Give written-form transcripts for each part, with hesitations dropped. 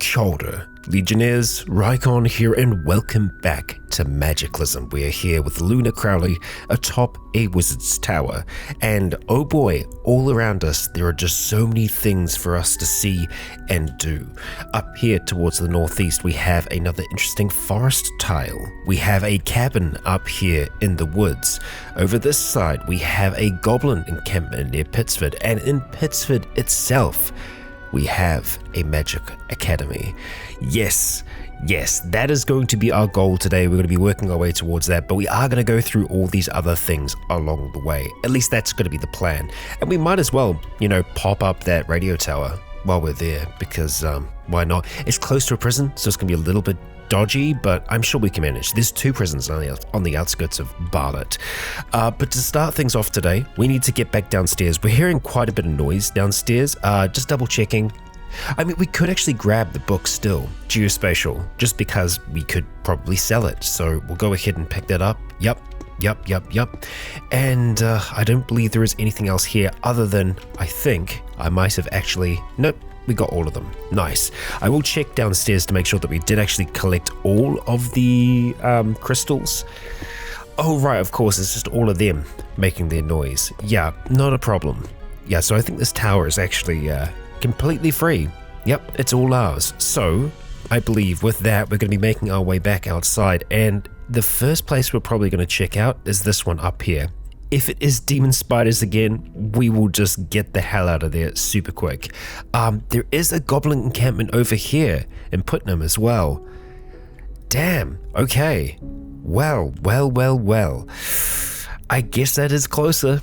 Kia ora, Legionnaires, Rycon here, and welcome back to Magiclysm. We are here with Luna Crowley atop a wizard's tower, and oh boy, all around us there are just so many things for us to see and do. Up here towards the northeast we have another interesting forest tile. We have a cabin up here in the woods. Over this side we have a goblin encampment near Pittsford, and in Pittsford itself we have a magic academy. Yes, that is going to be our goal today. We're going to be working our way towards that, but we are going to go through all these other things along the way. At least that's going to be the plan. And we might as well, pop up that radio tower while we're there, because why not? It's close to a prison, so it's going to be a little bit dodgy, but I'm sure we can manage. There's two prisons on the outskirts of Barlet. But to start things off today, we need to get back downstairs. We're hearing quite a bit of noise downstairs. Just double checking. I mean, we could actually grab the book still, geospatial, just because we could probably sell it. So we'll go ahead and pick that up. Yep. And I don't believe there is anything else here other than, I think I might have actually, nope. We got all of them. Nice. I will check downstairs to make sure that we did actually collect all of the crystals. Oh, right, of course, it's just all of them making their noise. Yeah, not a problem. Yeah, so I think this tower is actually completely free. Yep, it's all ours. So, I believe with that, we're going to be making our way back outside, and the first place we're probably going to check out is this one up here. If it is demon spiders again, we will just get the hell out of there super quick. There is a goblin encampment over here in Putnam as well. Damn, okay. Well. I guess that is closer.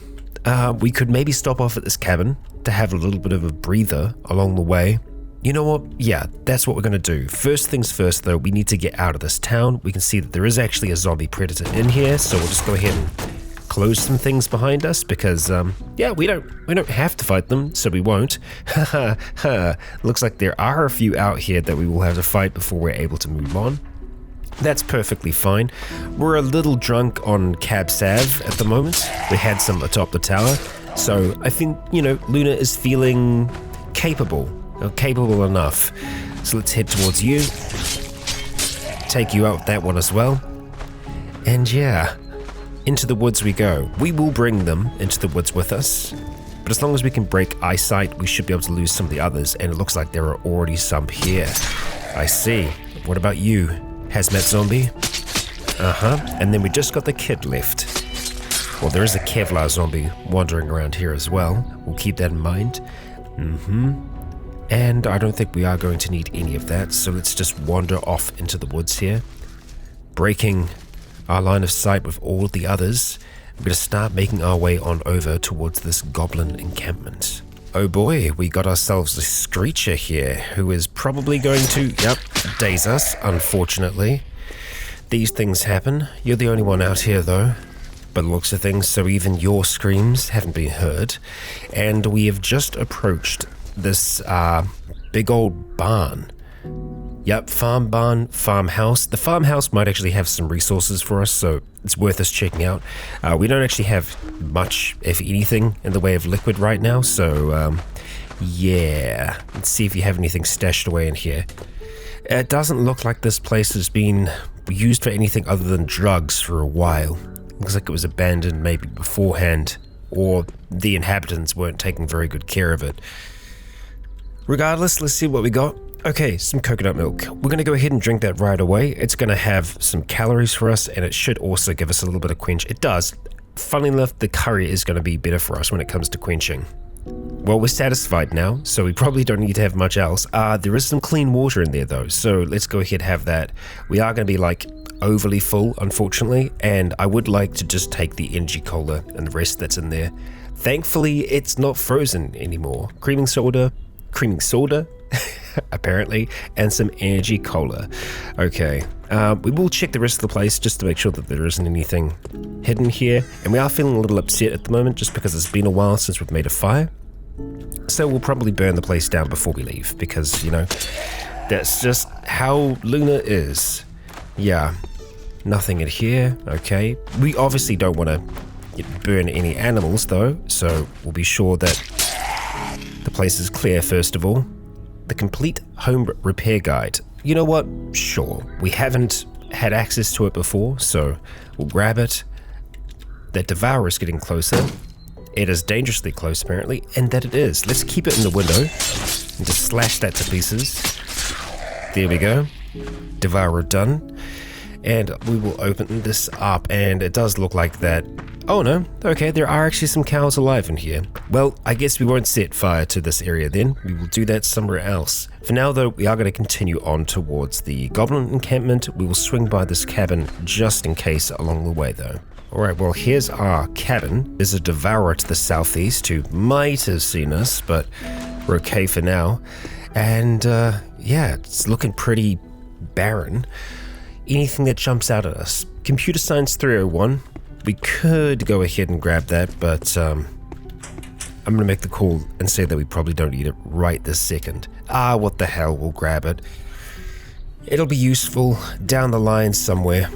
We could maybe stop off at this cabin to have a little bit of a breather along the way. You know what? Yeah, that's what we're going to do. First things first though, we need to get out of this town. We can see that there is actually a zombie predator in here, so we'll just go ahead and close some things behind us because we don't have to fight them, so we won't. Looks like there are a few out here that we will have to fight before we're able to move on. That's perfectly fine. We're a little drunk on Cab Sav at the moment. We had some atop the tower, so I think Luna is feeling capable enough. So let's head towards you, take you out with that one as well, and yeah, into the woods we go. We will bring them into the woods with us, but as long as we can break eyesight, we should be able to lose some of the others, and it looks like there are already some here. I see. What about you, Hazmat Zombie? And then we just got the kid left. Well, there is a Kevlar zombie wandering around here as well. We'll keep that in mind. And I don't think we are going to need any of that, so let's just wander off into the woods here, breaking our line of sight with all the others. We're going to start making our way on over towards this goblin encampment. Oh boy, we got ourselves a screecher here who is probably going to, daze us, unfortunately. These things happen. You're the only one out here though, by the looks of things, so even your screams haven't been heard. And we have just approached this big old barn. Yep, farm barn, farmhouse. The farmhouse might actually have some resources for us, so it's worth us checking out. We don't actually have much, if anything, in the way of liquid right now, so yeah. Let's see if you have anything stashed away in here. It doesn't look like this place has been used for anything other than drugs for a while. Looks like it was abandoned maybe beforehand, or the inhabitants weren't taking very good care of it. Regardless, let's see what we got. Okay, some coconut milk. We're going to go ahead and drink that right away. It's going to have some calories for us, and it should also give us a little bit of quench. It does. Funnily enough, the curry is going to be better for us when it comes to quenching. Well, we're satisfied now, so we probably don't need to have much else. There is some clean water in there, though, so let's go ahead and have that. We are going to be, overly full, unfortunately, and I would like to just take the energy cola and the rest that's in there. Thankfully, it's not frozen anymore. Creaming soda, apparently, and some energy cola. Okay, we will check the rest of the place just to make sure that there isn't anything hidden here, and we are feeling a little upset at the moment just because it's been a while since we've made a fire, so we'll probably burn the place down before we leave because, that's just how Luna is. Yeah, nothing in here. Okay, we obviously don't want to burn any animals though, so we'll be sure that the place is clear first of all. the complete home repair guide. You know what? Sure. We haven't had access to it before, so we'll grab it. That devourer is getting closer. It is dangerously close, apparently, and that it is. Let's keep it in the window and just slash that to pieces. There we go. Devourer done. And we will open this up, and it does look like that. Oh no, okay, there are actually some cows alive in here. Well, I guess we won't set fire to this area then. We will do that somewhere else. For now though, we are going to continue on towards the Goblin encampment. We will swing by this cabin just in case along the way though. Alright, well here's our cabin. There's a devourer to the southeast who might have seen us, but we're okay for now. And yeah, it's looking pretty barren. Anything that jumps out at us. Computer Science 301. We could go ahead and grab that, but I'm going to make the call and say that we probably don't need it right this second. What the hell, we'll grab it. It'll be useful down the line somewhere,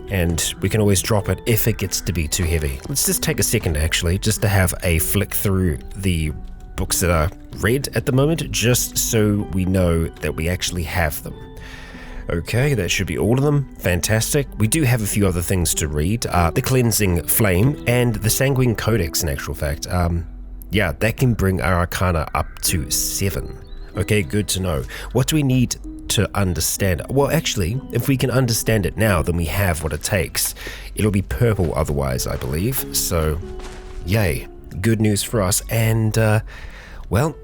and we can always drop it if it gets to be too heavy. Let's just take a second actually, just to have a flick through the books that are read at the moment, just so we know that we actually have them. Okay, that should be all of them. Fantastic. We do have a few other things to read. The Cleansing Flame and the Sanguine Codex, in actual fact. Yeah, that can bring our Arcana up to 7. Okay, good to know. What do we need to understand? Well, actually, if we can understand it now, then we have what it takes. It'll be purple otherwise, I believe. So, yay. Good news for us. And, well,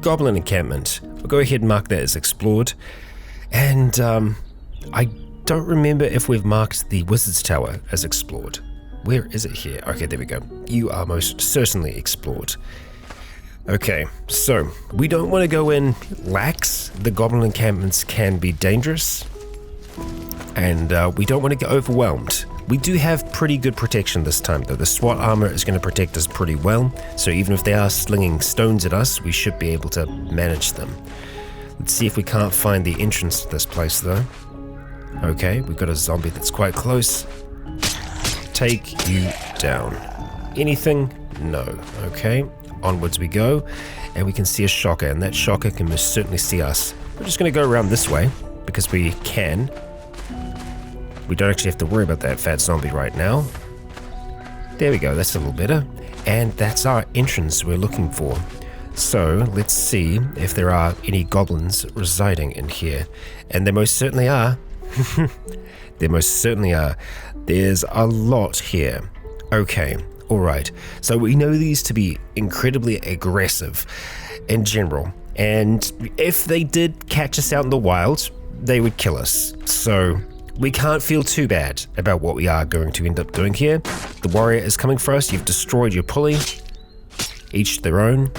Goblin encampment. We'll go ahead and mark that as explored. And I don't remember if we've marked the Wizard's Tower as explored. Where is it here? Okay, there we go. You are most certainly explored. Okay, so we don't want to go in lax. The Goblin encampments can be dangerous. And we don't want to get overwhelmed. We do have pretty good protection this time though. The SWAT armor is going to protect us pretty well. So even if they are slinging stones at us, we should be able to manage them. Let's see if we can't find the entrance to this place though. Okay, we've got a zombie that's quite close. Take you down. Anything? No. Okay, onwards we go. And we can see a shocker, and that shocker can most certainly see us. We're just going to go around this way, because we can. We don't actually have to worry about that fat zombie right now. There we go, that's a little better. And that's our entrance we're looking for. So, let's see if there are any goblins residing in here. And there most certainly are. There most certainly are. There's a lot here. Okay, alright. So we know these to be incredibly aggressive in general. And if they did catch us out in the wild, they would kill us. So we can't feel too bad about what we are going to end up doing here. The warrior is coming for us. You've destroyed your pulley. Each their own.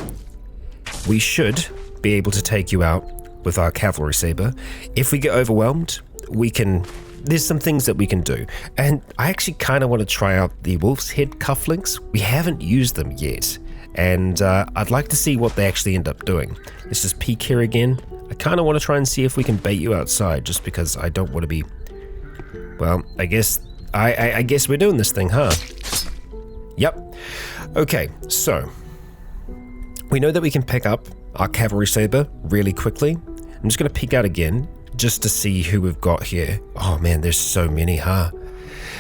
We should be able to take you out with our cavalry saber. If we get overwhelmed, we can... There's some things that we can do. And I actually kind of want to try out the wolf's head cufflinks. We haven't used them yet. And I'd like to see what they actually end up doing. Let's just peek here again. I kind of want to try and see if we can bait you outside, just because I don't want to be... Well, I guess we're doing this thing, huh? Yep. Okay, so... We know that we can pick up our cavalry saber really quickly. I'm just going to peek out again just to see who we've got here. Oh man, there's so many, huh?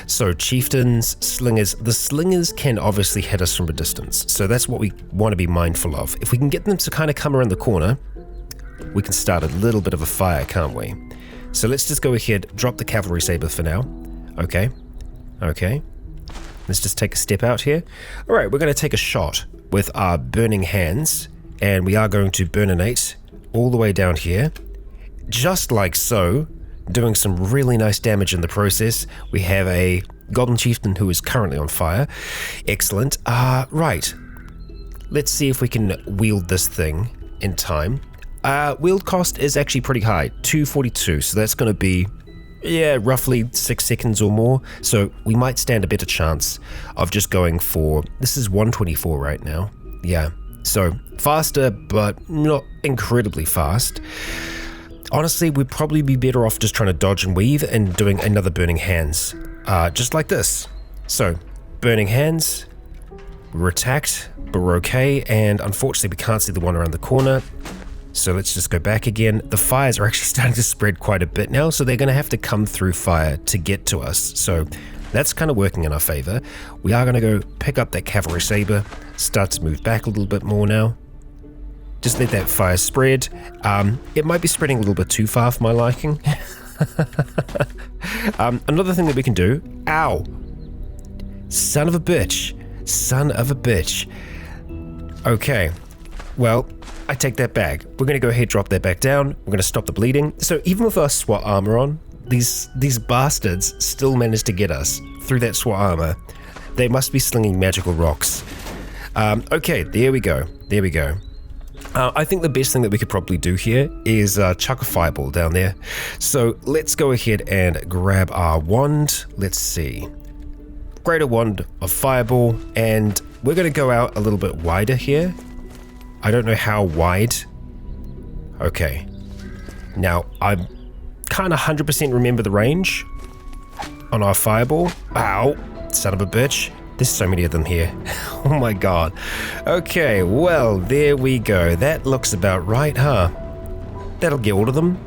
So chieftains, slingers. The slingers can obviously hit us from a distance, so that's what we want to be mindful of. If we can get them to kind of come around the corner, we can start a little bit of a fire, can't we? So let's just go ahead, drop the cavalry saber for now. Okay. Let's just take a step out here. All right, we're going to take a shot with our burning hands, and we are going to burninate all the way down here, just like so, doing some really nice damage in the process. We have a Goblin Chieftain who is currently on fire. Excellent. Right. Let's see if we can wield this thing in time. Wield cost is actually pretty high, 242, so that's going to be, yeah, roughly 6 seconds or more. So we might stand a better chance of just going for, this is 124 right now. Yeah, so faster, but not incredibly fast. Honestly, we'd probably be better off just trying to dodge and weave and doing another Burning Hands, just like this. So, Burning Hands, we're attacked, but we're okay, and unfortunately we can't see the one around the corner. So let's just go back again. The fires are actually starting to spread quite a bit now, so they're going to have to come through fire to get to us. So that's kind of working in our favor. We are going to go pick up that cavalry saber, start to move back a little bit more now. Just let that fire spread. It might be spreading a little bit too far for my liking. Another thing that we can do. Ow! Son of a bitch. Son of a bitch. Okay. Well, I take that back. We're going to go ahead, drop that back down. We're going to stop the bleeding. So even with our SWAT armor on, these bastards still managed to get us through that SWAT armor. They must be slinging magical rocks. Okay, there we go. There we go. I think the best thing that we could probably do here is chuck a fireball down there. So let's go ahead and grab our wand. Let's see. Greater wand of fireball, and we're going to go out a little bit wider here. I don't know how wide. Okay. Now, I can't 100% remember the range on our fireball. Ow, son of a bitch. There's so many of them here. Oh my god. Okay, well, there we go. That looks about right, huh? That'll get all of them.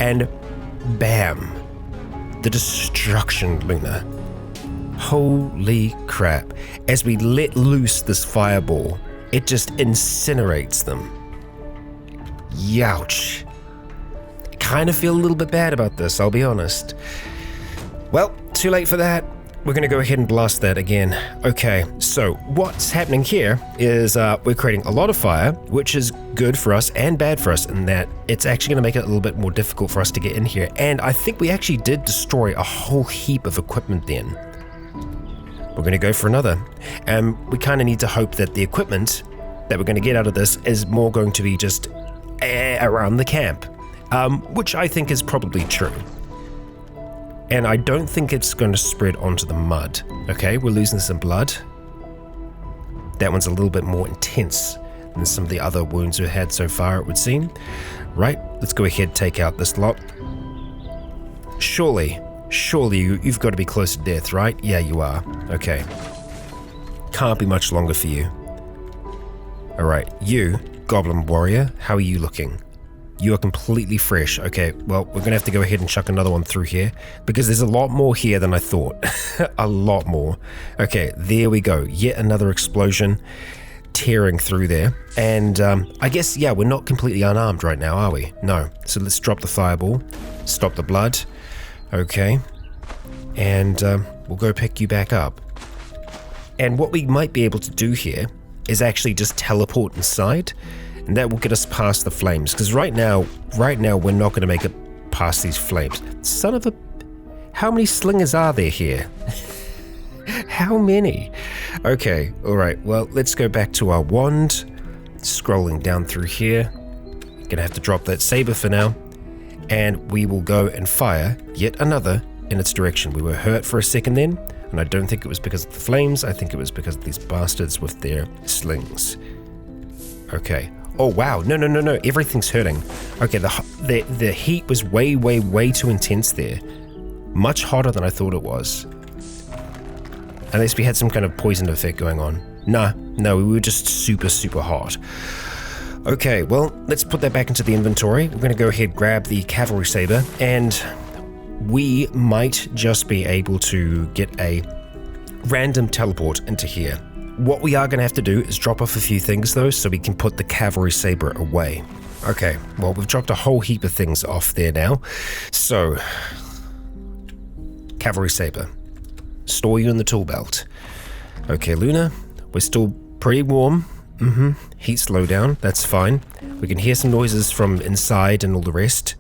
And bam. The destruction, Luna. Holy crap. As we let loose this fireball, it just incinerates them. Youch. I kind of feel a little bit bad about this, I'll be honest. Well, too late for that. We're going to go ahead and blast that again. Okay, so what's happening here is we're creating a lot of fire, which is good for us and bad for us in that it's actually going to make it a little bit more difficult for us to get in here. And I think we actually did destroy a whole heap of equipment then. We're going to go for another. And we kind of need to hope that the equipment that we're going to get out of this is more going to be just around the camp, which I think is probably true. And I don't think it's going to spread onto the mud. Okay, we're losing some blood. That one's a little bit more intense than some of the other wounds we've had so far, it would seem. Right, let's go ahead and take out this lot. Surely you've got to be close to death, right? Yeah, you are. Okay. Can't be much longer for you. Alright, you, Goblin Warrior, how are you looking? You are completely fresh. Okay, well, we're going to have to go ahead and chuck another one through here because there's a lot more here than I thought. A lot more. Okay, there we go. Yet another explosion tearing through there. And I guess, yeah, we're not completely unarmed right now, are we? No. So let's drop the fireball. Stop the blood. Okay. And we'll go pick you back up. And what we might be able to do here is actually just teleport inside. And that will get us past the flames. Because right now, we're not going to make it past these flames. Son of a... How many slingers are there here? How many? Okay, alright. Well, let's go back to our wand. Scrolling down through here. Gonna have to drop that saber for now. And we will go and fire yet another in its direction. We were hurt for a second then. And I don't think it was because of the flames. I think it was because of these bastards with their slings. Okay. Oh, wow. No. Everything's hurting. Okay, the heat was way too intense there. Much hotter than I thought it was. Unless we had some kind of poison effect going on. No, we were just super hot. Okay, well, let's put that back into the inventory. We're going to go ahead, grab the cavalry saber, and we might just be able to get a random teleport into here. What we are going to have to do is drop off a few things though, so we can put the cavalry saber away. Okay, well, we've dropped a whole heap of things off there now. So, cavalry saber. Store you in the tool belt. Okay, Luna, we're still pretty warm. Heat slowdown, that's fine. We can hear some noises from inside and all the rest.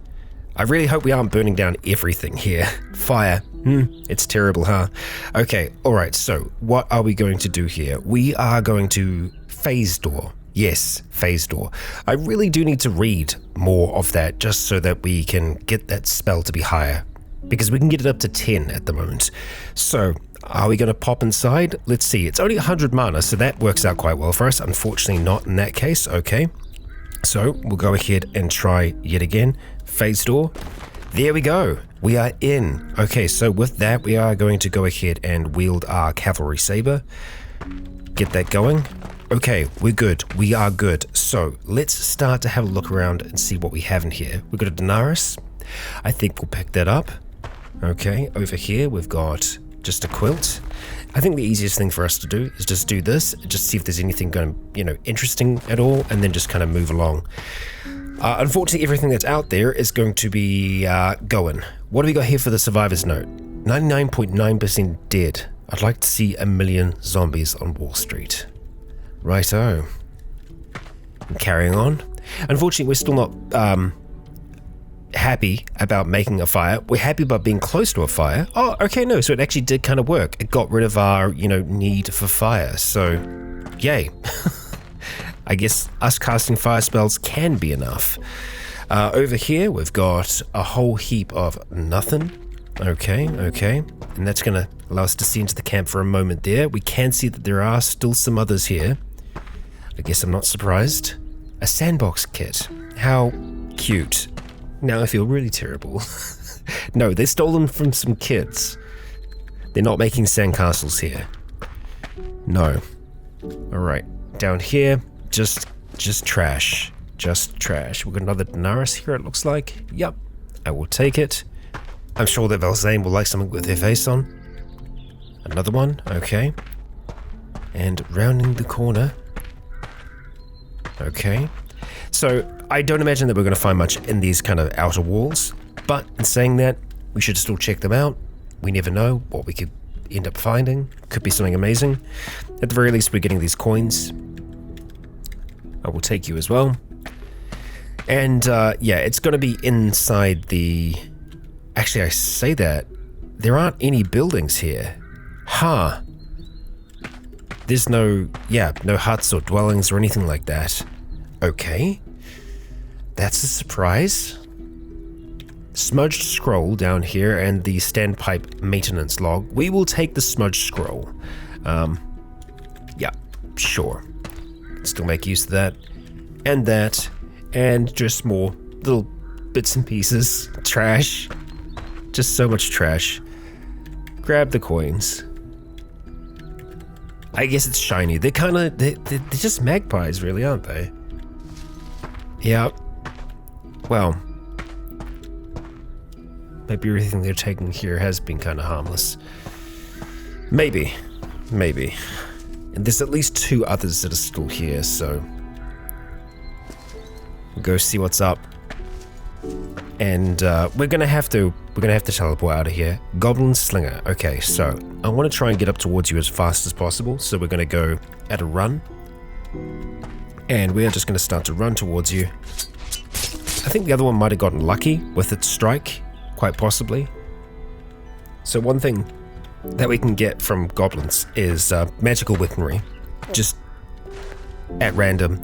I really hope we aren't burning down everything here. Fire. It's terrible, huh? Okay, alright, so what are we going to do here? We are going to phase door. Yes, phase door. I really do need to read more of that just so that we can get that spell to be higher. Because we can get it up to 10 at the moment. So, are we going to pop inside? Let's see, it's only 100 mana, so that works out quite well for us. Unfortunately not in that case, okay. So, we'll go ahead and try yet again. Phase door. There we go. We are in. Okay, so with that, we are going to go ahead and wield our cavalry saber. Get that going. Okay, we're good. We are good. So let's start to have a look around and see what we have in here. We've got a Daenerys. I think we'll pick that up. Okay, over here we've got just a quilt. I think the easiest thing for us to do is just do this, just see if there's anything going to, interesting at all, and then just kind of move along. Unfortunately, everything that's out there is going to be going. What have we got here for the survivor's note? 99.9% dead. I'd like to see 1 million zombies on Wall Street. Righto. And carrying on. Unfortunately, we're still not happy about making a fire. We're happy about being close to a fire. Oh, okay, no, so it actually did kind of work. It got rid of our, need for fire. So, yay. I guess us casting fire spells can be enough. Over here, we've got a whole heap of nothing. Okay. And that's going to allow us to see into the camp for a moment there. We can see that there are still some others here. I guess I'm not surprised. A sandbox kit. How cute. Now I feel really terrible. No, they stole them from some kids. They're not making sandcastles here. No. Alright, down here, just trash. Just trash. We've got another Daenerys here, it looks like. Yep, I will take it. I'm sure that Valzane will like something with their face on. Another one, okay. And rounding the corner. Okay. So, I don't imagine that we're going to find much in these kind of outer walls, but in saying that, we should still check them out. We never know what we could end up finding. Could be something amazing. At the very least, we're getting these coins. I will take you as well. And, yeah, it's going to be inside the... Actually, I say that. There aren't any buildings here. Huh. There's no huts or dwellings or anything like that. Okay. That's a surprise. Smudged scroll down here and the standpipe maintenance log. We will take the smudged scroll. Yeah, sure. Still make use of that. And just more little bits and pieces. Trash. Just so much trash. Grab the coins. I guess it's shiny. They're just magpies, really, aren't they? Yeah. Well, maybe everything they're taking here has been kind of harmless. Maybe. And there's at least 2 others that are still here, so we'll go see what's up. And we're gonna have to teleport out of here. Goblin Slinger. Okay, so I want to try and get up towards you as fast as possible. So we're gonna go at a run, and we are just gonna start to run towards you. I think the other one might have gotten lucky with its strike, quite possibly. So one thing that we can get from goblins is magical weaponry, just at random.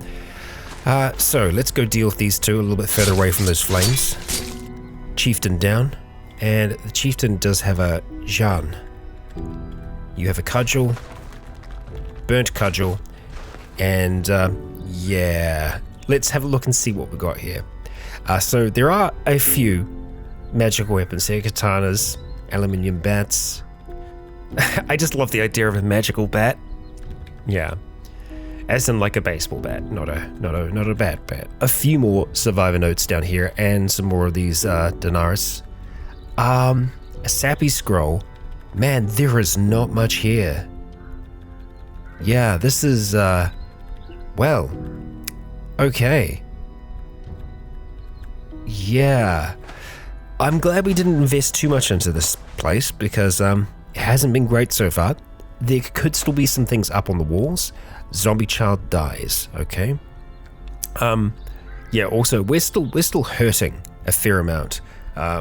So let's go deal with these 2 a little bit further away from those flames. Chieftain down, and the chieftain does have a Jean. You have a cudgel, burnt cudgel, and yeah, let's have a look and see what we got here. So there are a few magical weapons here: katanas, aluminium bats. I just love the idea of a magical bat. Yeah. As in like a baseball bat, not a bat bat. A few more survivor notes down here, and some more of these Daenerys. A sappy scroll. Man, there is not much here. Yeah, this is well, okay. Yeah, I'm glad we didn't invest too much into this place because it hasn't been great so far. There could still be some things up on the walls. Zombie child dies, okay. Yeah, also we're still hurting a fair amount,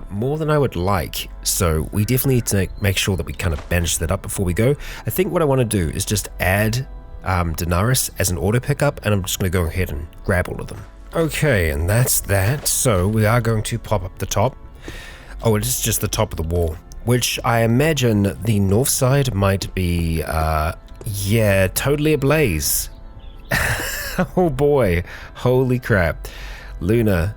more than I would like, so we definitely need to make sure that we kind of bandage that up before we go. I think what I want to do is just add Daenerys as an auto pickup, and I'm just going to go ahead and grab all of them. Okay, and that's that. So we are going to pop up the top. Oh, it is just the top of the wall, which I imagine the north side might be, yeah, totally ablaze. Oh boy, holy crap. Luna,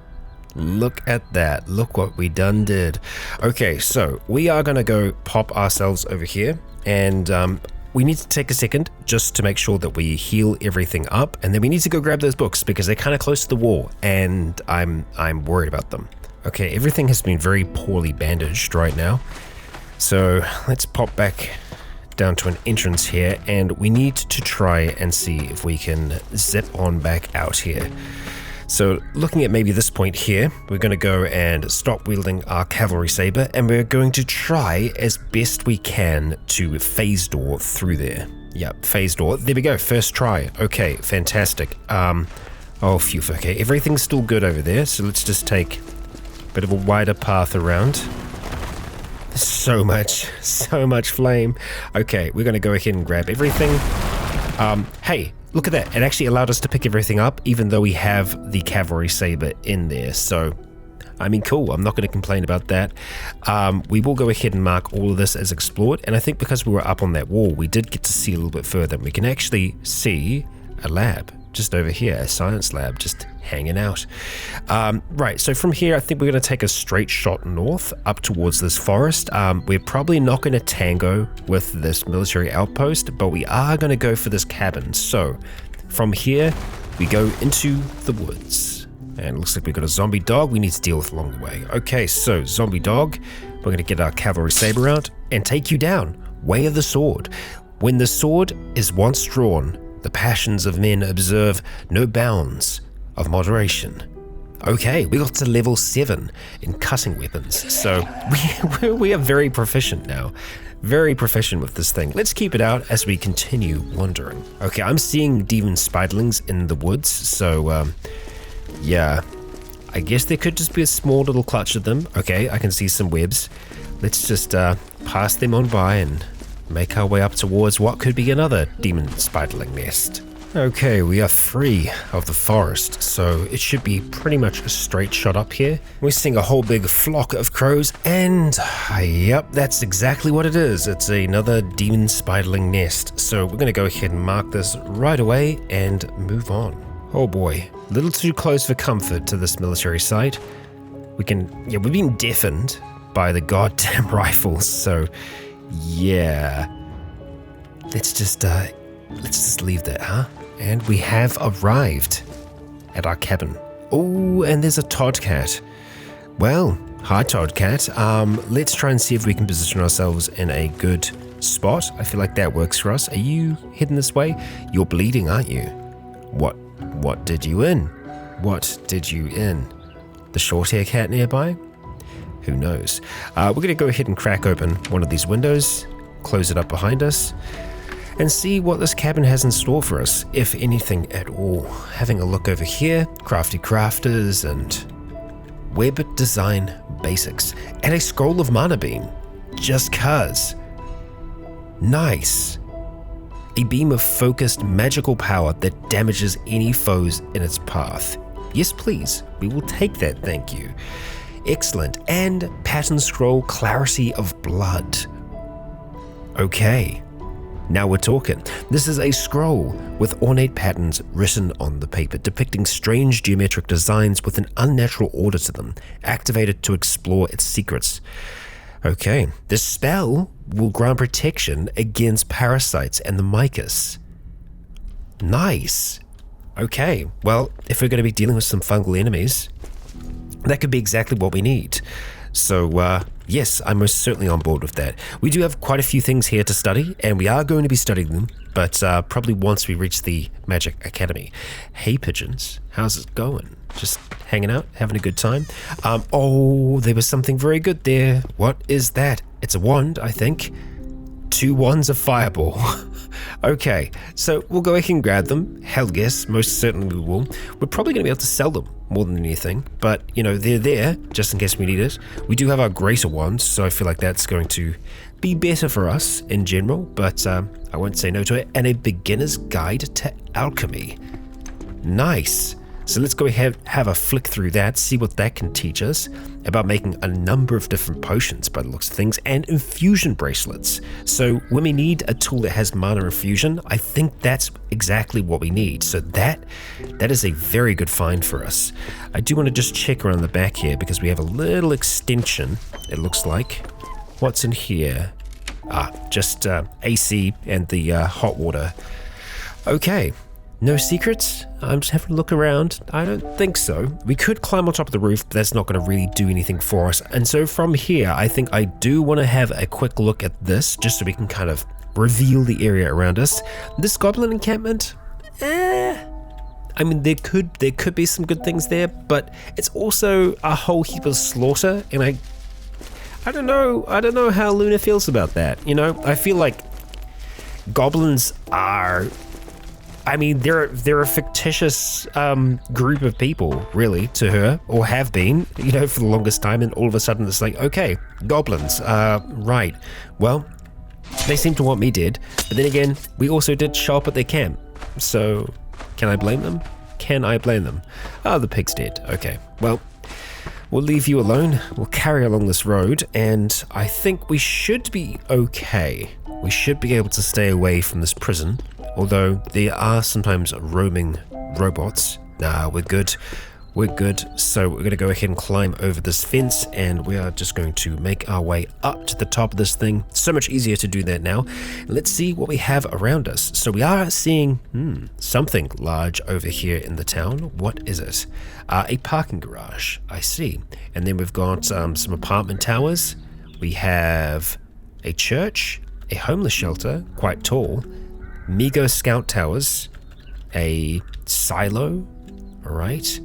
look at that. Look what we done did. Okay, so we are going to go pop ourselves over here, and we need to take a second just to make sure that we heal everything up, and then we need to go grab those books because they're kind of close to the wall, and I'm worried about them. Okay, everything has been very poorly bandaged right now, so let's pop back down to an entrance here, and we need to try and see if we can zip on back out here. So looking at maybe this point here, we're going to go and stop wielding our cavalry saber, and we're going to try as best we can to phase door through there. Yep, phase door. There we go. First try. Okay, fantastic. Oh, phew. Okay, everything's still good over there, so let's just take a bit of a wider path around. So much flame. Okay, we're going to go ahead and grab everything. Hey, look at that. It actually allowed us to pick everything up, even though we have the cavalry saber in there. So, I mean, cool. I'm not going to complain about that. We will go ahead and mark all of this as explored. And I think because we were up on that wall, we did get to see a little bit further. We can actually see a lab just over here, a science lab just hanging out. Right, so from here, I think we're going to take a straight shot north up towards this forest. We're probably not going to tango with this military outpost, but we are going to go for this cabin. So from here, we go into the woods. And it looks like we've got a zombie dog we need to deal with along the way. Okay, so zombie dog, we're going to get our cavalry saber out and take you down. Way of the sword. When the sword is once drawn, the passions of men observe no bounds of moderation. Okay, we got to level 7 in cutting weapons, so we are very proficient now. Very proficient with this thing. Let's keep it out as we continue wandering. Okay, I'm seeing demon spiderlings in the woods, so yeah. I guess there could just be a small little clutch of them. Okay, I can see some webs. Let's just pass them on by and make our way up towards what could be another demon spiderling nest. Okay, we are free of the forest, so it should be pretty much a straight shot up here. We're seeing a whole big flock of crows, and yep, that's exactly what it is. It's another demon spiderling nest. So we're going to go ahead and mark this right away and move on. Oh boy, a little too close for comfort to this military site. We've been deafened by the goddamn rifles, so yeah. Let's just leave that, huh? And we have arrived at our cabin. Oh, and there's a Toddcat. Well, hi Toddcat. Let's try and see if we can position ourselves in a good spot. I feel like that works for us. Are you heading this way? You're bleeding, aren't you? What did you in? What did you in? The short hair cat nearby? Who knows? We're going to go ahead and crack open one of these windows, close it up behind us, and see what this cabin has in store for us, if anything at all. Having a look over here, crafty crafters and web design basics, and a scroll of mana beam, just cuz. Nice. A beam of focused magical power that damages any foes in its path. Yes, please. We will take that, thank you. Excellent. And pattern scroll clarity of blood. Okay. Now we're talking. This is a scroll with ornate patterns written on the paper, depicting strange geometric designs with an unnatural order to them, activated to explore its secrets. Okay, this spell will grant protection against parasites and the mycus. Nice. Okay, well, if we're going to be dealing with some fungal enemies, that could be exactly what we need. So, yes, I'm most certainly on board with that. We do have quite a few things here to study, and we are going to be studying them, but probably once we reach the Magic Academy. Hey, pigeons, how's it going? Just hanging out, having a good time? Oh, there was something very good there. What is that? It's a wand, I think. 2 wands of fireball. Okay, so we'll go ahead and grab them. Hell yes, most certainly we will. We're probably going to be able to sell them more than anything, but you know, they're there just in case we need it. We do have our greater wands, so I feel like that's going to be better for us in general, but I won't say no to it. And a beginner's guide to alchemy. Nice. So let's go ahead, have a flick through that, see what that can teach us about making a number of different potions by the looks of things, and infusion bracelets. So when we need a tool that has mana infusion, I think that's exactly what we need. So that is a very good find for us. I do want to just check around the back here because we have a little extension, it looks like. What's in here? Just AC and the hot water. Okay. No secrets? I'm just having a look around. I don't think so. We could climb on top of the roof, but that's not going to really do anything for us. And so from here, I think I do want to have a quick look at this, just so we can kind of reveal the area around us. This Goblin encampment? I mean, there could be some good things there, but it's also a whole heap of slaughter, and I don't know how Luna feels about that. You know, I feel like goblins are, I mean, they're a fictitious group of people, really, to her, or have been, you know, for the longest time, and all of a sudden it's like, okay, goblins, right. Well, they seem to want me dead, but then again, we also did show up at their camp, so can I blame them? Can I blame them? Oh, the pig's dead. Okay, well, we'll leave you alone. We'll carry along this road, and I think we should be okay. We should be able to stay away from this prison, although there are sometimes roaming robots. Nah, we're good. We're good. So we're going to go ahead and climb over this fence, and we are just going to make our way up to the top of this thing. So much easier to do that now. Let's see what we have around us. So we are seeing something large over here in the town. What is it? A parking garage. I see. And then we've got some apartment towers. We have a church, a homeless shelter, quite tall, Migo scout towers, a silo, all right.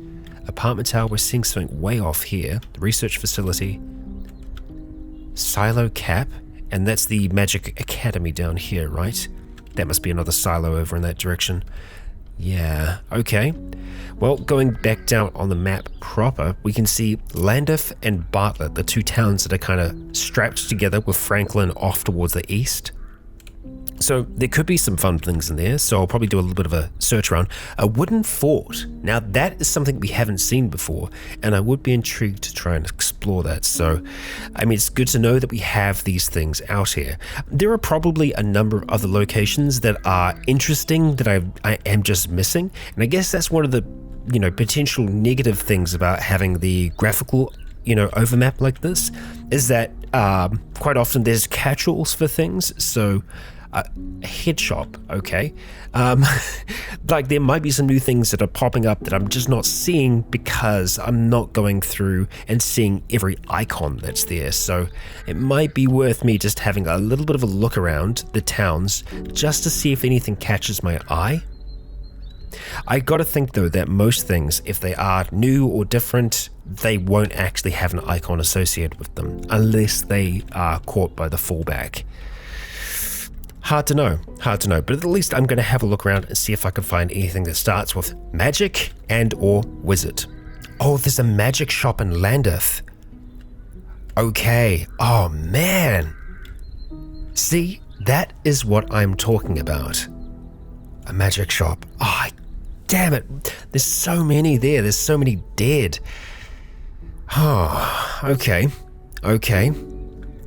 Apartment tower, we're seeing something way off here. Research facility. Silo cap. And that's the Magic Academy down here, right? That must be another silo over in that direction. Yeah, okay. Well, going back down on the map proper, we can see Landeth and Bartlett, the two towns that are kind of strapped together with Franklin off towards the east. So there could be some fun things in there, so I'll probably do a little bit of a search around. A wooden fort. Now that is something we haven't seen before, and I would be intrigued to try and explore that. So, I mean, it's good to know that we have these things out here. There are probably a number of other locations that are interesting that I am just missing, and I guess that's one of the, you know, potential negative things about having the graphical, you know, overmap like this, is that quite often there's catch-alls for things. So a head shop, okay. Like there might be some new things that are popping up that I'm just not seeing because I'm not going through and seeing every icon that's there. So it might be worth me just having a little bit of a look around the towns just to see if anything catches my eye. I gotta think though that most things, if they are new or different, they won't actually have an icon associated with them unless they are caught by the fallback. Hard to know, but at least I'm going to have a look around and see if I can find anything that starts with magic and or wizard. Oh, there's a magic shop in Landeth. Okay, oh man. See, that is what I'm talking about. A magic shop. Oh, damn it. There's so many there. There's so many dead. Oh, okay.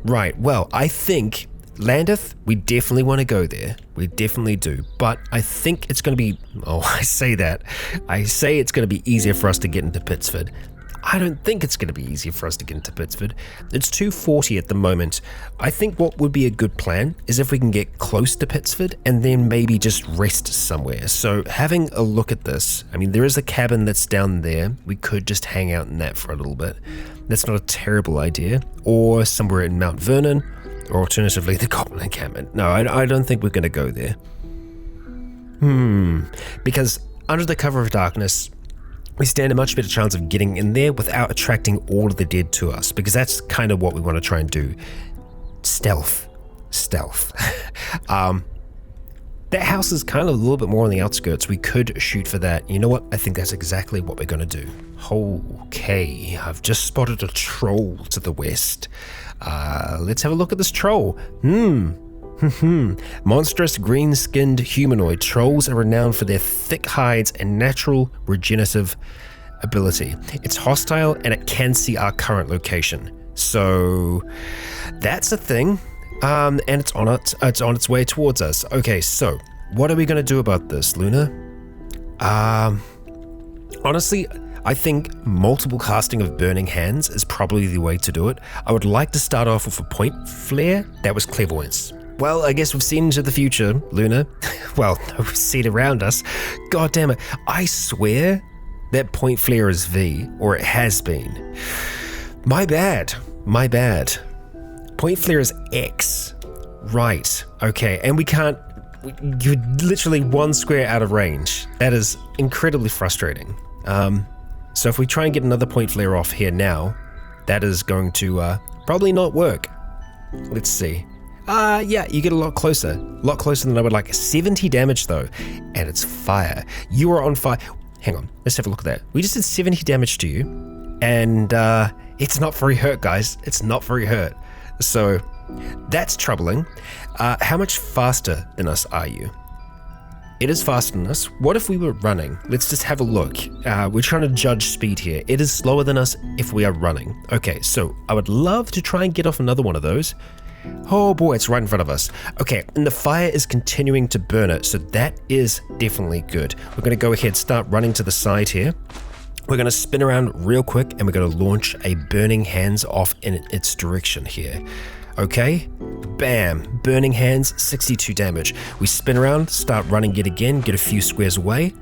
Right, well, I think Landeth, we definitely want to go there. We definitely do. But I think it's going to be... Oh, I say it's going to be easier for us to get into Pittsford. I don't think it's going to be easier for us to get into Pittsford. It's 240 at the moment. I think what would be a good plan is if we can get close to Pittsford and then maybe just rest somewhere. So having a look at this, I mean, there is a cabin that's down there. We could just hang out in that for a little bit. That's not a terrible idea. Or somewhere in Mount Vernon. Or alternatively, the Goblin encampment. No, I don't think we're going to go there. Because under the cover of darkness, we stand a much better chance of getting in there without attracting all of the dead to us, because that's kind of what we want to try and do. Stealth. That house is kind of a little bit more on the outskirts. We could shoot for that. You know what? I think that's exactly what we're going to do. Okay, I've just spotted a troll to the west. Let's have a look at this troll. Monstrous green-skinned humanoid. Trolls are renowned for their thick hides and natural regenerative ability. It's hostile and it can see our current location. So that's a thing. And it's on its way towards us. Okay, so what are we going to do about this, Luna? Honestly, I think multiple casting of Burning Hands is probably the way to do it. I would like to start off with a point flare. That was clairvoyance. Well, I guess we've seen into the future, Luna. Well, we've seen around us. God damn it. I swear that point flare is V, or it has been. My bad. Point flare is X. Right. Okay. And we can't... You're literally 1 square out of range. That is incredibly frustrating. So if we try and get another point flare off here now, that is going to probably not work. Let's see. Yeah, you get a lot closer than I would like. 70 damage though, and it's fire. You are on fire. Hang on, let's have a look at that. We just did 70 damage to you, and it's not very hurt, guys. It's not very hurt. So that's troubling. How much faster than us are you? It is faster than us. What if we were running? Let's just have a look. We're trying to judge speed here. It is slower than us if we are running. Okay, so I would love to try and get off another one of those. Oh boy, it's right in front of us. Okay, and the fire is continuing to burn it, so that is definitely good. We're going to go ahead, start running to the side here. We're going to spin around real quick, and we're going to launch a Burning Hands off in its direction here. Okay, bam, Burning Hands, 62 damage. We spin around, start running yet again, get a few squares away,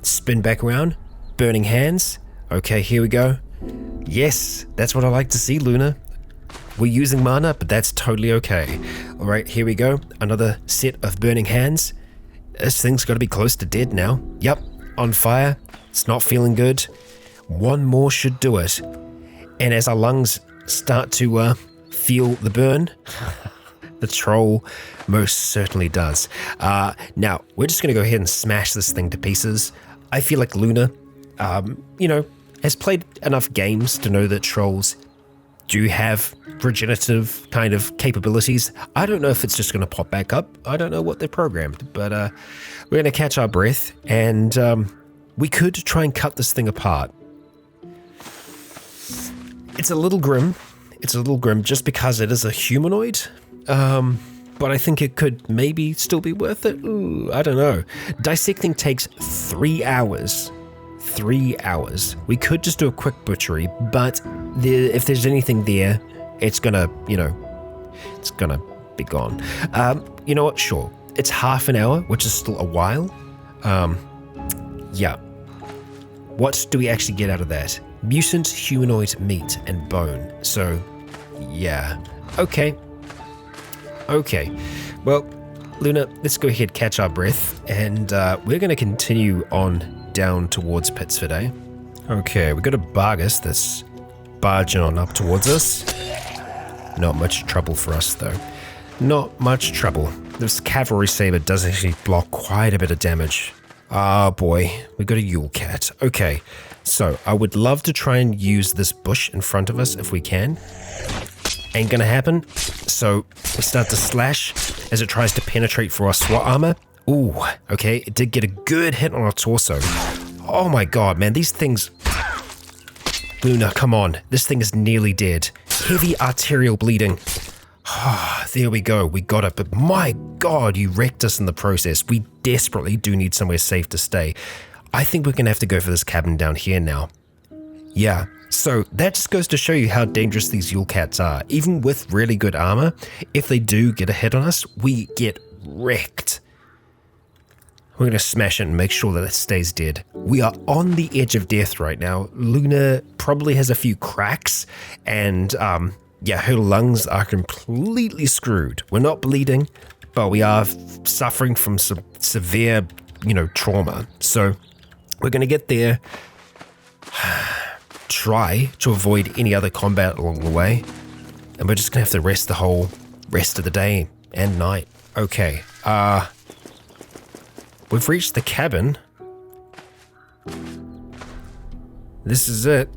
spin back around, Burning Hands. Okay, here we go. Yes, that's what I like to see, Luna. We're using mana, but that's totally okay. All right, here we go. Another set of Burning Hands. This thing's got to be close to dead now. Yep, on fire. It's not feeling good. One more should do it. And as our lungs start to feel the burn, the troll most certainly does. Now, we're just going to go ahead and smash this thing to pieces. I feel like Luna, has played enough games to know that trolls do have regenerative kind of capabilities. I don't know if it's just going to pop back up. I don't know what they're programmed, but we're going to catch our breath, and we could try and cut this thing apart. It's a little grim. Just because it is a humanoid, but I think it could maybe still be worth it. Ooh, I don't know. Dissecting takes 3 hours. 3 hours. We could just do a quick butchery, but if there's anything there, it's gonna, it's gonna be gone. You know what? Sure. It's half an hour, which is still a while. Yeah. What do we actually get out of that? Mutant humanoid meat and bone. So, yeah. Okay. Well, Luna, let's go ahead, catch our breath, and we're going to continue on down towards Pitsford, eh? Okay, we got a Bargus that's barging on up towards us. Not much trouble for us, though. Not much trouble. This cavalry saber does actually block quite a bit of damage. Ah, boy, we got a Yule Cat. Okay, so I would love to try and use this bush in front of us if we can. Ain't gonna happen. So we start to slash as it tries to penetrate for our SWAT armor. Ooh, okay, it did get a good hit on our torso. Oh my god, man, these things... Luna, come on. This thing is nearly dead. Heavy arterial bleeding. There we go, we got it, but my god, you wrecked us in the process. We desperately do need somewhere safe to stay. I think we're gonna have to go for this cabin down here now. Yeah, so that just goes to show you how dangerous these Yule Cats are. Even with really good armor, if they do get a hit on us, we get wrecked. We're gonna smash it and make sure that it stays dead. We are on the edge of death right now. Luna probably has a few cracks, and yeah, her lungs are completely screwed. We're not bleeding, but we are suffering from some severe, trauma. So we're gonna get there, try to avoid any other combat along the way, and we're just gonna have to rest the whole rest of the day and night. Okay, we've reached the cabin. This is it.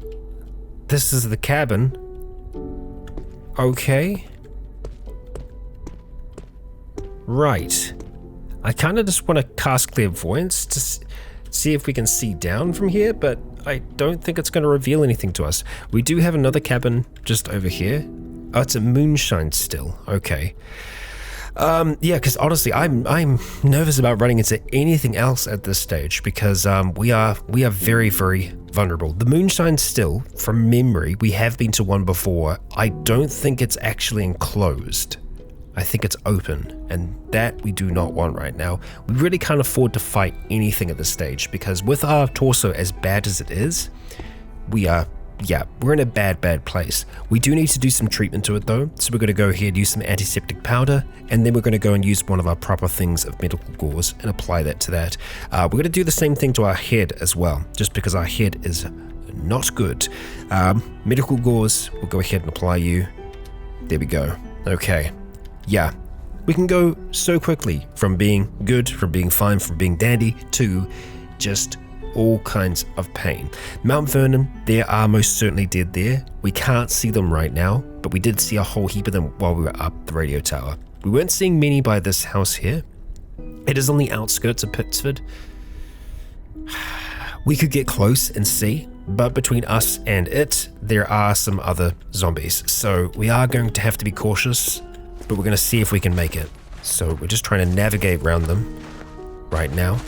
This is the cabin. Okay. Right. I kind of just want to cast Clairvoyance to see if we can see down from here, but I don't think it's going to reveal anything to us. We do have another cabin just over here. Oh, it's a moonshine still. Okay. Yeah, because honestly, I'm nervous about running into anything else at this stage because we are very, very vulnerable. The Moonshine's still, from memory, we have been to one before. I don't think it's actually enclosed. I think it's open, and that we do not want right now. We really can't afford to fight anything at this stage because with our torso as bad as it is, we're in a bad place. We do need to do some treatment to it though, so we're going to go ahead, use some antiseptic powder, and then we're going to go and use one of our proper things of medical gauze and apply that to that. We're going to do the same thing to our head as well, just because our head is not good. Medical gauze, we'll go ahead and apply you. There we go. Okay. Yeah. We can go so quickly from being good, from being fine, from being dandy, to just all kinds of pain. Mount Vernon, there are most certainly dead there. We can't see them right now, but we did see a whole heap of them while we were up the radio tower. We weren't seeing many by this house here. It is on the outskirts of Pittsford. We could get close and see, but between us and it, there are some other zombies. So we are going to have to be cautious, but we're going to see if we can make it. So we're just trying to navigate around them right now.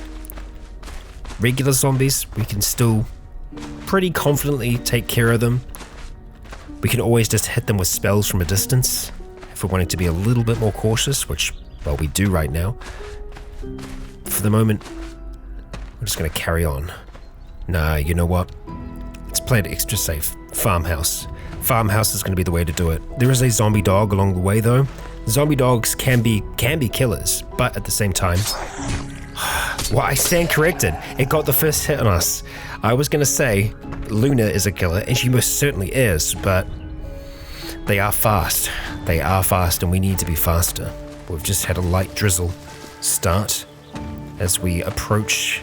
Regular zombies, we can still pretty confidently take care of them. We can always just hit them with spells from a distance if we're wanting to be a little bit more cautious, which, well, we do right now. For the moment, we're just going to carry on. Nah, you know what? Let's play it extra safe. Farmhouse. Farmhouse is going to be the way to do it. There is a zombie dog along the way, though. Zombie dogs can be killers, but at the same time... Well, I stand corrected. It got the first hit on us. I was going to say Luna is a killer, and she most certainly is, but they are fast. They are fast, and we need to be faster. We've just had a light drizzle start. As we approach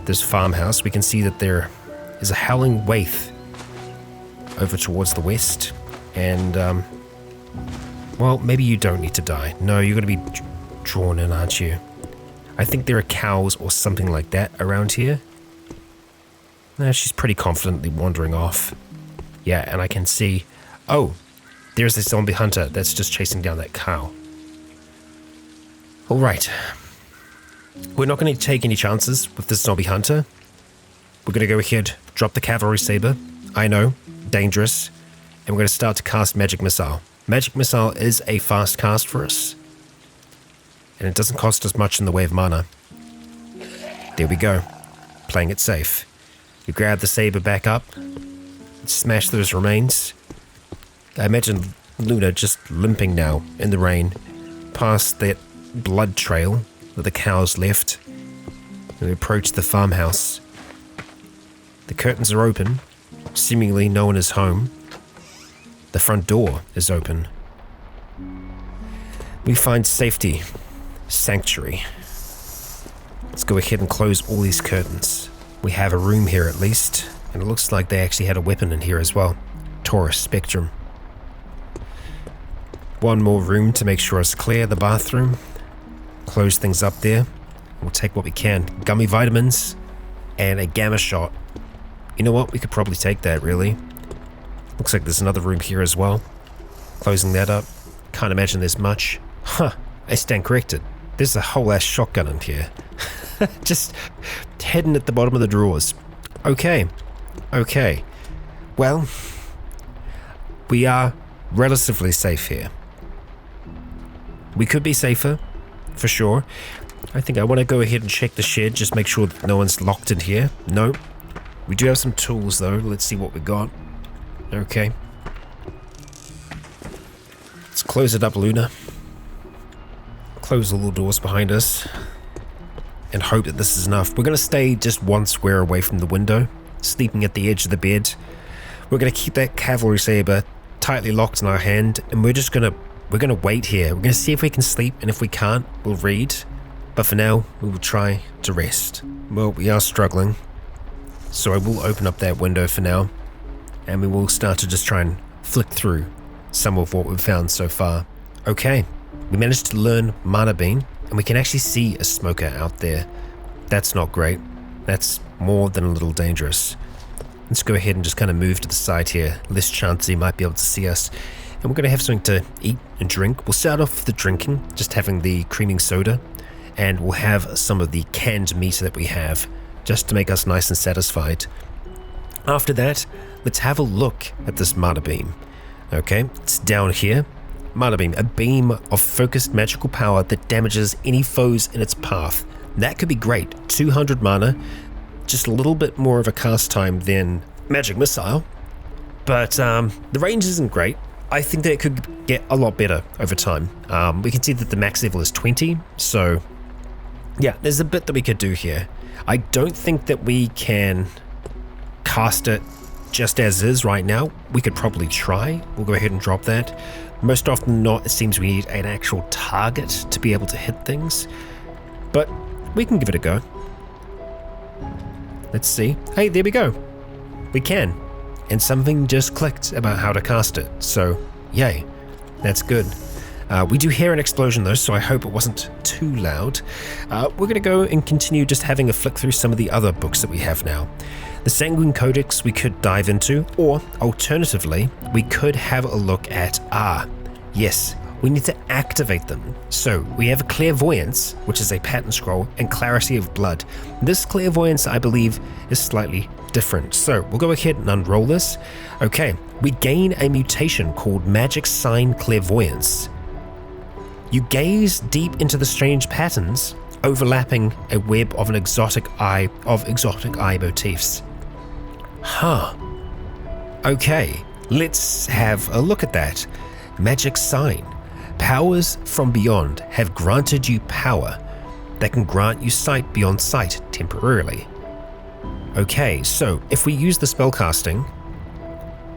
this farmhouse, we can see that there is a howling waith over towards the west, and, well, maybe you don't need to die. No, you're going to be drawn in, aren't you? I think there are cows or something like that around here. She's pretty confidently wandering off. Yeah, and I can see... Oh, there's this zombie hunter that's just chasing down that cow. Alright. We're not going to take any chances with this zombie hunter. We're going to go ahead, drop the cavalry saber. I know, dangerous. And we're going to start to cast Magic Missile. Magic Missile is a fast cast for us. And it doesn't cost us much in the way of mana. There we go. Playing it safe. You grab the saber back up, smash those remains. I imagine Luna just limping now in the rain, past that blood trail that the cows left. And we approach the farmhouse. The curtains are open. Seemingly no one is home. The front door is open. We find safety. Sanctuary. Let's go ahead and close all these curtains. We have a room here at least, and it looks like they actually had a weapon in here as well. Taurus Spectrum. One more room to make sure it's clear, the bathroom. Close things up there. We'll take what we can. Gummy vitamins and a gamma shot. You know what? We could probably take that, really. Looks like there's another room here as well. Closing that up. Can't imagine there's much. Huh. I stand corrected. There's a whole ass shotgun in here. Just hidden at the bottom of the drawers. Okay. Well, we are relatively safe here. We could be safer, for sure. I think I want to go ahead and check the shed, just make sure that no one's locked in here. No. We do have some tools though. Let's see what we got. Okay. Let's close it up, Luna. Close all the doors behind us and hope that this is enough. We're going to stay just one square away from the window, sleeping at the edge of the bed. We're going to keep that cavalry saber tightly locked in our hand, and we're going to wait here. We're going to see if we can sleep, and if we can't, we'll read. But for now, we will try to rest. Well, we are struggling, so I will open up that window for now, and we will start to just try and flick through some of what we've found so far. Okay. We managed to learn Mana Bean, and we can actually see a smoker out there. That's not great. That's more than a little dangerous. Let's go ahead and just kind of move to the side here. Less chance he might be able to see us. and we're going to have something to eat and drink. We'll start off with the drinking, just having the creaming soda, and we'll have some of the canned meat that we have, just to make us nice and satisfied. After that, let's have a look at this mana beam. Okay, it's down here. Mana beam, a beam of focused magical power that damages any foes in its path. That could be great. 200 mana, just a little bit more of a cast time than magic missile, but the range isn't great. I think that it could get a lot better over time. We can see that the max level is 20, so yeah, there's a bit that we could do here. I don't think that we can cast it just as is right now. We could probably try. We'll go ahead and drop that. Most often than not, it seems we need an actual target to be able to hit things, but we can give it a go. Let's see. Hey, there we go. We can. And something just clicked about how to cast it, so yay, that's good. We do hear an explosion though, so I hope it wasn't too loud. We're going to go and continue just having a flick through some of the other books that we have now. The Sanguine Codex we could dive into, or alternatively, we could have a look at, yes, we need to activate them. So we have Clairvoyance, which is a pattern scroll, and Clarity of Blood. This Clairvoyance, I believe, is slightly different. So we'll go ahead and unroll this. Okay, we gain a mutation called Magic Sign Clairvoyance. You gaze deep into the strange patterns, overlapping a web of exotic eye motifs. Huh. Okay, let's have a look at that. Magic Sign. Powers from beyond have granted you power that can grant you sight beyond sight temporarily. Okay, so if we use the spellcasting,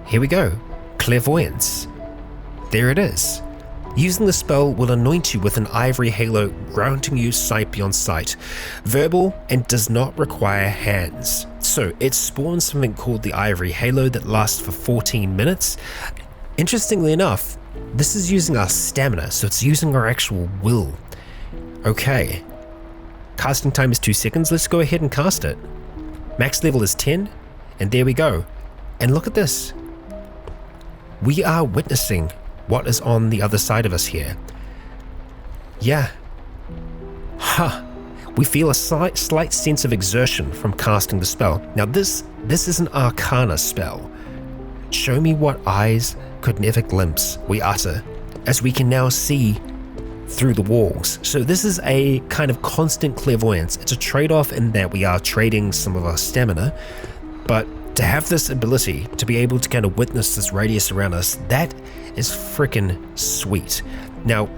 here we go, Clairvoyance. There it is. Using the spell will anoint you with an ivory halo, granting you sight beyond sight. Verbal and does not require hands. So it spawns something called the ivory halo that lasts for 14 minutes. Interestingly enough, this is using our stamina, so it's using our actual will. Okay. Casting time is 2 seconds. Let's go ahead and cast it. Max level is 10, and there we go. And look at this. We are witnessing what is on the other side of us here. Yeah. We feel a slight sense of exertion from casting the spell. Now this is an arcana spell. Show me what eyes could never glimpse we utter, as we can now see through the walls. So this is a kind of constant clairvoyance. It's a trade-off in that we are trading some of our stamina, but to have this ability to be able to kind of witness this radius around us, that is freaking sweet. Now,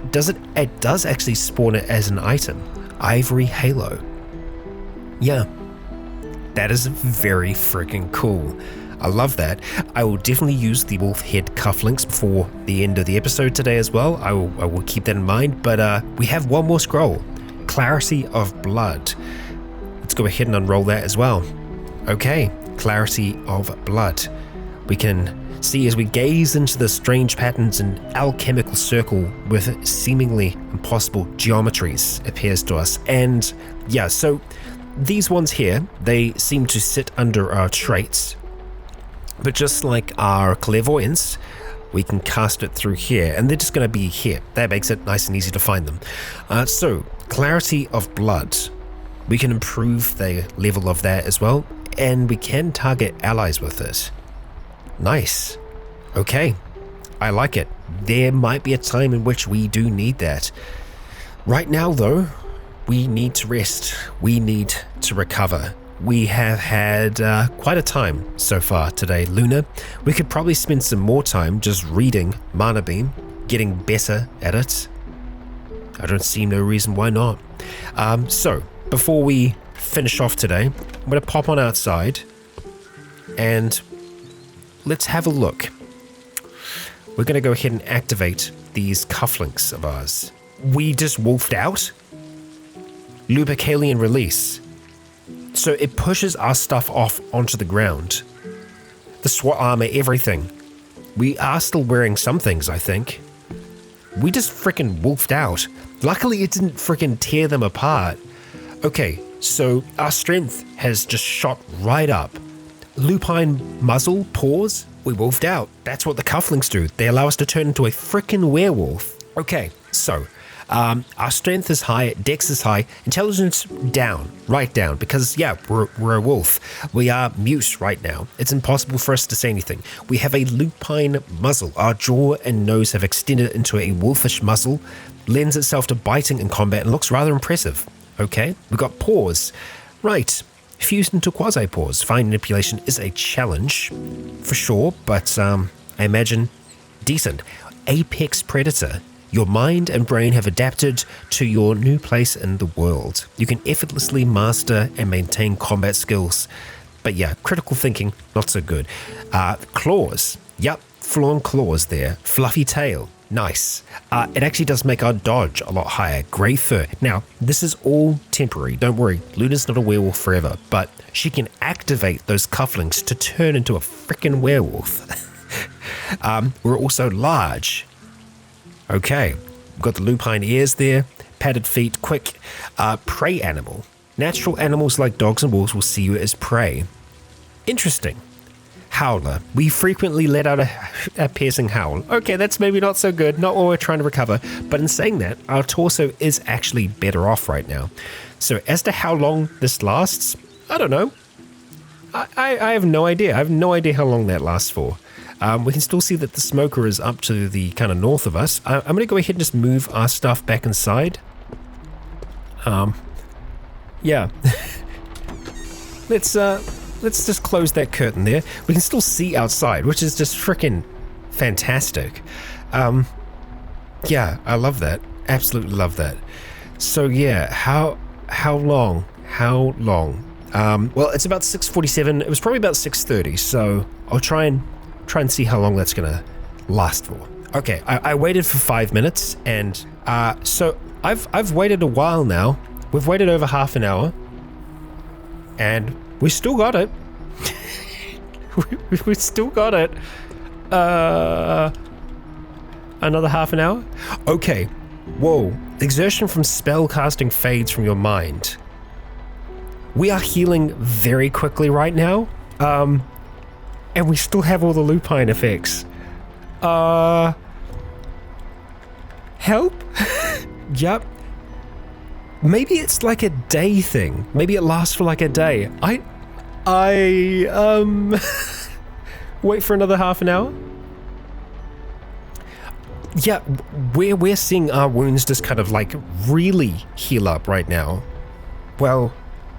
it does actually spawn it as an item, Ivory Halo. Yeah, that is very freaking cool. I love that. I will definitely use the wolf head cufflinks before the end of the episode today as well. I will keep that in mind, but we have one more scroll, Clarity of Blood. Let's go ahead and unroll that as well. Okay, Clarity of Blood. We can see as we gaze into the strange patterns and alchemical circle with seemingly impossible geometries appears to us. And yeah, so these ones here, they seem to sit under our traits. But just like our clairvoyance, we can cast it through here, and they're just going to be here. That makes it nice and easy to find them. So, Clarity of Blood. We can improve the level of that as well, and we can target allies with it. Nice. Okay, I like it. There might be a time in which we do need that. Right now, though, we need to rest. We need to recover. We have had quite a time so far today, Luna. We could probably spend some more time just reading Mana Beam, getting better at it. I don't see no reason why not. So, before we finish off today, I'm going to pop on outside and let's have a look. We're going to go ahead and activate these cufflinks of ours. We just wolfed out. Lupercalian release. So it pushes our stuff off onto the ground. The SWAT armor, everything. We are still wearing some things, I think. We just frickin' wolfed out. Luckily it didn't frickin' tear them apart. Okay, so our strength has just shot right up. Lupine muzzle, paws, We wolfed out. That's what the cufflinks do. They allow us to turn into a freaking werewolf. Okay, so our strength is high, dex is high, intelligence down, right down, because yeah, we're a wolf. We are mute right now. It's impossible for us to say anything. We have a lupine muzzle. Our jaw and nose have extended into a wolfish muzzle, lends itself to biting in combat and looks rather impressive. Okay, we've got paws. Right, fused into quasi-paws. Fine manipulation is a challenge, for sure, but I imagine decent. Apex predator. Your mind and brain have adapted to your new place in the world. You can effortlessly master and maintain combat skills. But yeah, critical thinking, not so good. Claws. Yep, full-on claws there. Fluffy tail. Nice. It actually does make our dodge a lot higher. Grey fur. Now, this is all temporary. Don't worry, Luna's not a werewolf forever, but she can activate those cufflinks to turn into a freaking werewolf. We're also large. Okay, we've got the lupine ears there, padded feet, quick. Prey animal. Natural animals like dogs and wolves will see you as prey. Interesting. Howler. We frequently let out a piercing howl. Okay, that's maybe not so good, not what we're trying to recover, but in saying that, our torso is actually better off right now. So as to how long this lasts, I don't know. I have no idea. I have no idea how long that lasts for. We can still see that the smoker is up to the kind of north of us. I'm going to go ahead and just move our stuff back inside. Yeah. Let's just close that curtain there. We can still see outside, which is just freaking fantastic. Yeah, I love that. Absolutely love that. So yeah, how long? How long? Well, it's about 6:47. It was probably about 6:30. So I'll try and see how long that's gonna last for. Okay, I waited for 5 minutes, and so I've waited a while now. We've waited over half an hour, and we still got it. we still got it. Another half an hour? Okay. Whoa. Exertion from spell casting fades from your mind. We are healing very quickly right now. And we still have all the lupine effects. Help? Yup. Maybe it's like a day thing. Maybe it lasts for like a day. Wait for another half an hour? Yeah, we're seeing our wounds just kind of like really heal up right now. Well,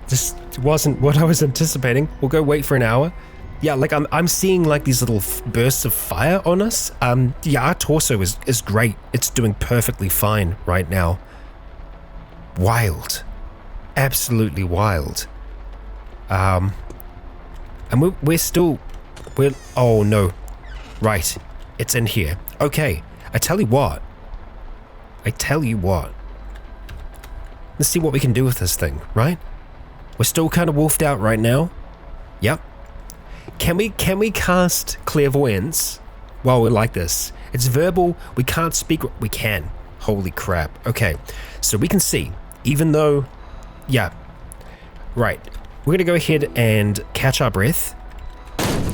this wasn't what I was anticipating. We'll go wait for an hour. Yeah, like I'm seeing like these little bursts of fire on us. Yeah, our torso is great. It's doing perfectly fine right now. Wild. Absolutely wild. And we're oh no. Right. It's in here. Okay. I tell you what. Let's see what we can do with this thing, right? We're still kind of wolfed out right now. Yep. Can we cast clairvoyance while we're like this? It's verbal. We can't speak. We can. Holy crap. Okay. So we can see, even though, yeah. Right. We're going to go ahead and catch our breath.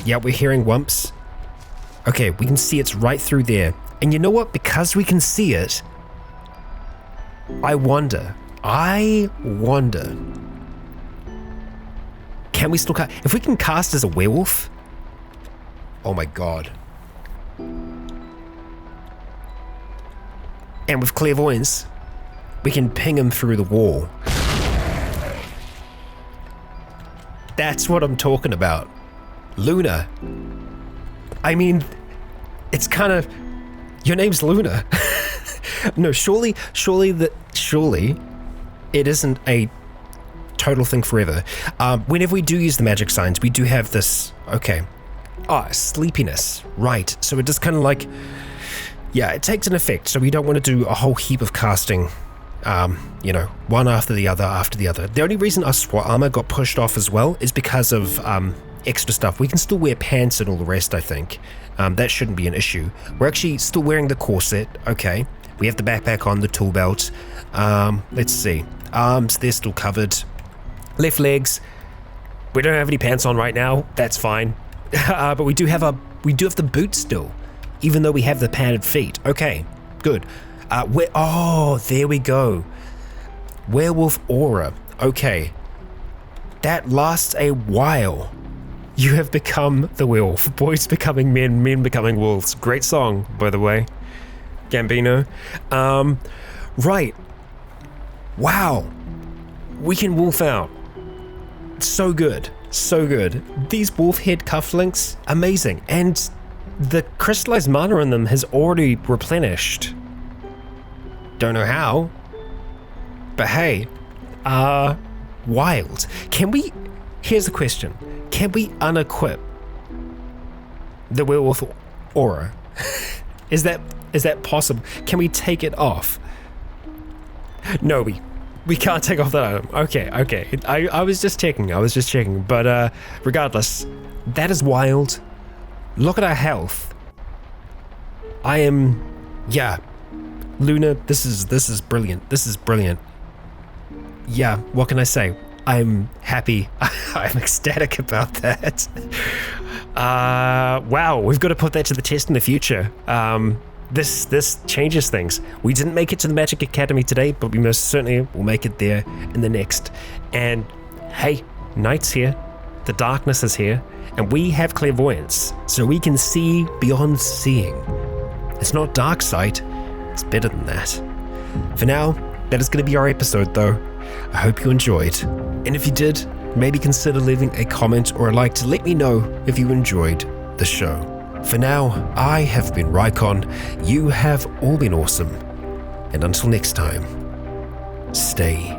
Yeah, we're hearing whumps. Okay, we can see it's right through there. And you know what? Because we can see it, I wonder. Can we still cast? If we can cast as a werewolf? Oh my god. And with clairvoyance, we can ping him through the wall. That's what I'm talking about. Luna. I mean, it's kind of... Your name's Luna. No, surely it isn't a total thing forever. Whenever we do use the magic signs, we do have this... Okay. Sleepiness. Right. So it just kind of like... Yeah, it takes an effect. So we don't want to do a whole heap of casting, one after the other. The only reason our SWAT armor got pushed off as well is because of extra stuff. We can still wear pants and all the rest, I think. That shouldn't be an issue. We're actually still wearing the corset. Okay. We have the backpack on, the tool belt. Let's see. Arms, they're still covered. Left legs. We don't have any pants on right now. That's fine. But we do have our We do have the boots still, even though we have the padded feet. Okay, good. There we go. Werewolf aura. Okay. That lasts a while. You have become the werewolf. Boys becoming men, men becoming wolves. Great song, by the way. Gambino. Right. Wow. We can wolf out. So good. So good. These wolf head cufflinks, amazing. And the crystallized mana in them has already replenished. Don't know how. But hey, wild. Here's the question. Can we unequip the werewolf aura? Is that possible? Can we take it off? No, we can't take off that item. Okay. I was just checking. But regardless, that is wild. Look at our health. Luna, this is brilliant. Yeah, what can I say? I'm happy. I'm ecstatic about that. Wow, we've got to put that to the test in the future. This changes things. We didn't make it to the Magic Academy today, but we most certainly will make it there in the next. And hey, night's here, the darkness is here, and we have clairvoyance, so we can see beyond seeing. It's not dark sight, it's better than that. For now, that is going to be our episode though. I hope you enjoyed. And if you did, maybe consider leaving a comment or a like to let me know if you enjoyed the show. For now, I have been Rycon. You have all been awesome. And until next time, stay